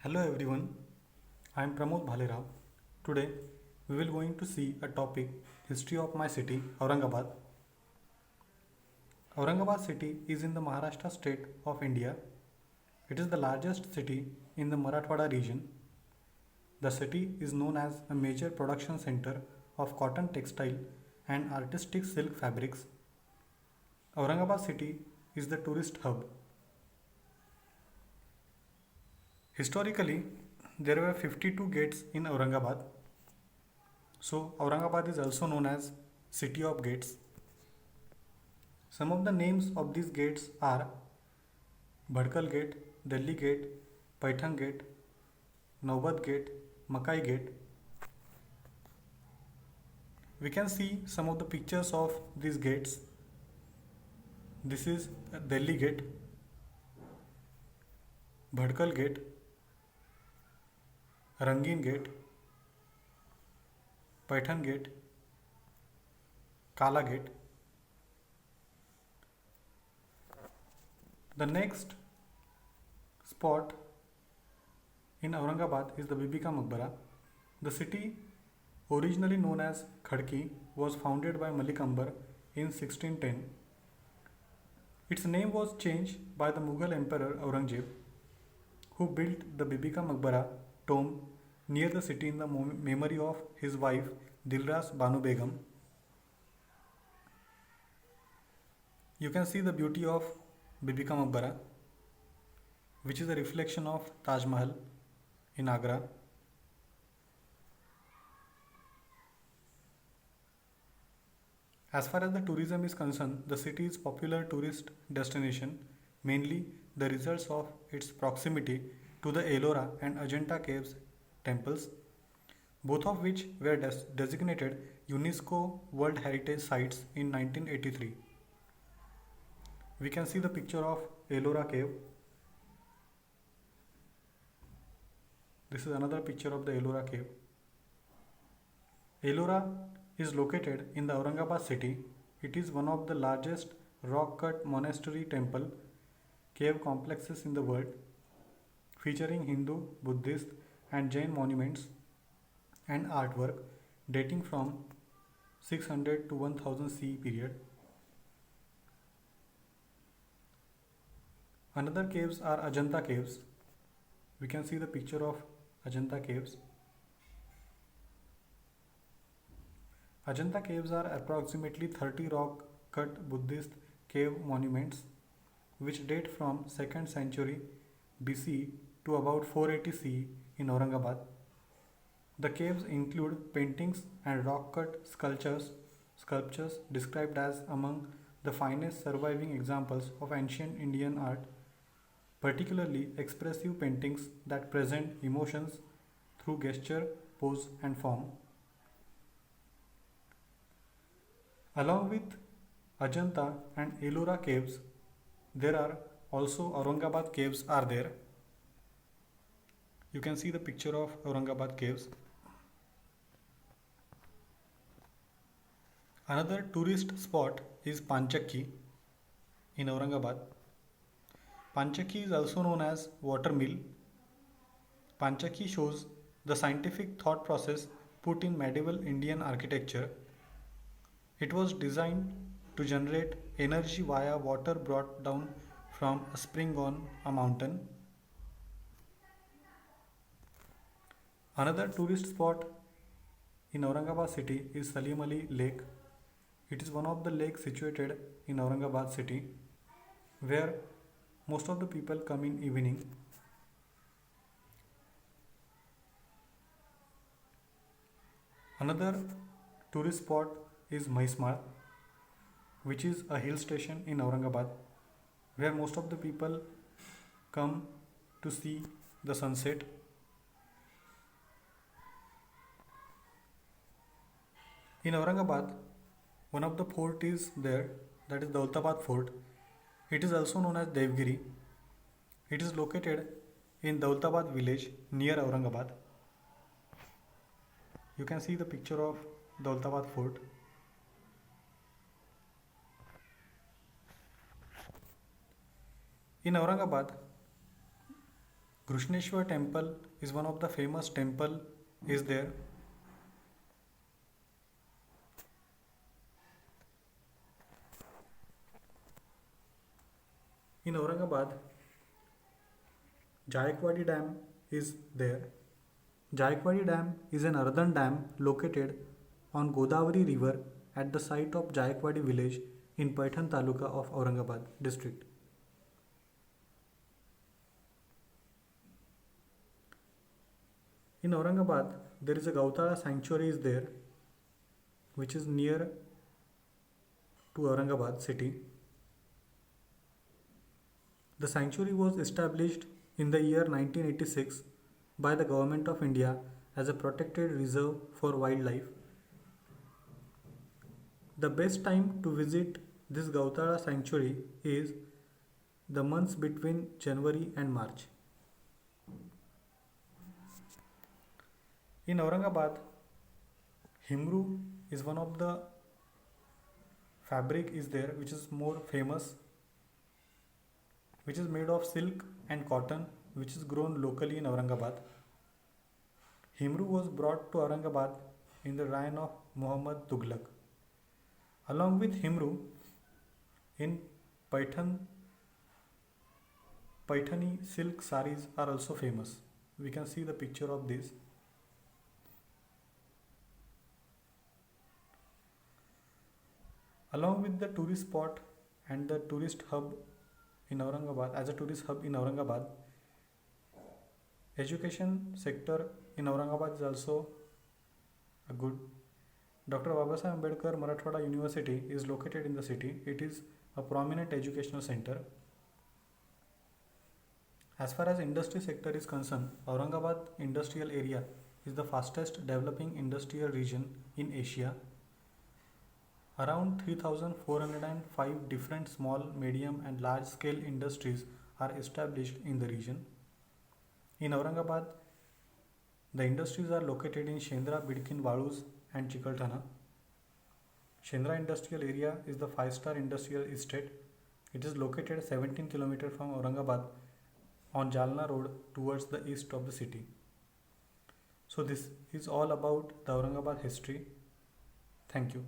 Hello everyone, I am Pramod Bhalirao. Today we will going to see a topic history of my city Aurangabad. Aurangabad city is in the Maharashtra state of India. It is the largest city in the Marathwada region. The city is known as a major production center of cotton textile and artistic silk fabrics. Aurangabad city is the tourist hub. Historically, there were 52 gates in Aurangabad. So, Aurangabad is also known as City of Gates. Some of the names of these gates are Bhadkal Gate, Delhi Gate, Paithan Gate, Naubad Gate, Makai Gate. We can see some of the pictures of these gates. This is Delhi Gate, Bhadkal Gate, Rangin Gate, Paithan Gate, Kala Gate. The next spot in Aurangabad is the Bibi Ka Maqbara. The city, originally known as Khadki, was founded by Malik Ambar in 1610. Its name was changed by the Mughal Emperor Aurangzeb, who built the Bibi Ka Maqbara tomb near the city in the memory of his wife Dilras Banu Begum. You can see the beauty of Bibi Ka Maqbara, which is a reflection of Taj Mahal in Agra. As far as the tourism is concerned, the city is a popular tourist destination, mainly the results of its proximity to the Ellora and Ajanta caves temples, both of which were designated UNESCO World Heritage Sites in 1983. We can see the picture of Ellora cave. This is another picture of the Ellora cave. Ellora is located in the Aurangabad city. It is one of the largest rock-cut monastery temple cave complexes in the world, featuring Hindu, Buddhist and Jain monuments and artwork dating from 600 to 1000 CE period. Another caves are Ajanta caves. We can see the picture of Ajanta caves. Ajanta caves are approximately 30 rock cut Buddhist cave monuments which date from 2nd century BC to about 480 CE in Aurangabad. The caves include paintings and rock cut sculptures described as among the finest surviving examples of ancient Indian art, particularly expressive paintings that present emotions through gesture, pose, and form. Along with Ajanta and Ellora caves, there are also Aurangabad caves are there. You can see the picture of Aurangabad caves. Another tourist spot is Panchakki in Aurangabad. Panchakki is also known as water mill. Panchakki shows the scientific thought process put in medieval Indian architecture. It was designed to generate energy via water brought down from a spring on a mountain. Another tourist spot in Aurangabad city is Salim Ali Lake. It is one of the lakes situated in Aurangabad city where most of the people come in evening. Another tourist spot is Mahismar, which is a hill station in Aurangabad where most of the people come to see the sunset. In Aurangabad, one of the fort is there, that is Daulatabad Fort. It is also known as Devgiri. It is located in Daulatabad village near Aurangabad. You can see the picture of Daulatabad Fort. In Aurangabad, Krishneshwar temple is one of the famous temple is there. In Aurangabad, Jayakwadi Dam is there. Jayakwadi Dam is an earthen dam located on Godavari River at the site of Jayakwadi village in Paithan Taluka of Aurangabad district. In Aurangabad, there is a Gautala sanctuary is there, which is near to Aurangabad city. The sanctuary was established in the year 1986 by the Government of India as a protected reserve for wildlife. The best time to visit this Gautala sanctuary is the months between January and March. In Aurangabad, Himru is one of the fabric is there which is more famous, which is made of silk and cotton, which is grown locally in Aurangabad. Himru was brought to Aurangabad in the reign of Muhammad Tughlaq. Along with Himru, in Paithani silk saris are also famous. We can see the picture of this. Along with the tourist spot and the tourist hub in Aurangabad, as a tourist hub in Aurangabad, education sector in Aurangabad is also a good. Dr. Babasaheb Ambedkar Marathwada University is located in the city. It is a prominent educational center. As far as industry sector is concerned, Aurangabad industrial area is the fastest developing industrial region in Asia. Around 3,405 different small, medium and large scale industries are established in the region. In Aurangabad, the industries are located in Shendra, Bidkin, Valuz and Chikatana. Shendra industrial area is the 5-star industrial estate. It is located 17 km from Aurangabad on Jalna road towards the east of the city. So this is all about the Aurangabad history. Thank you.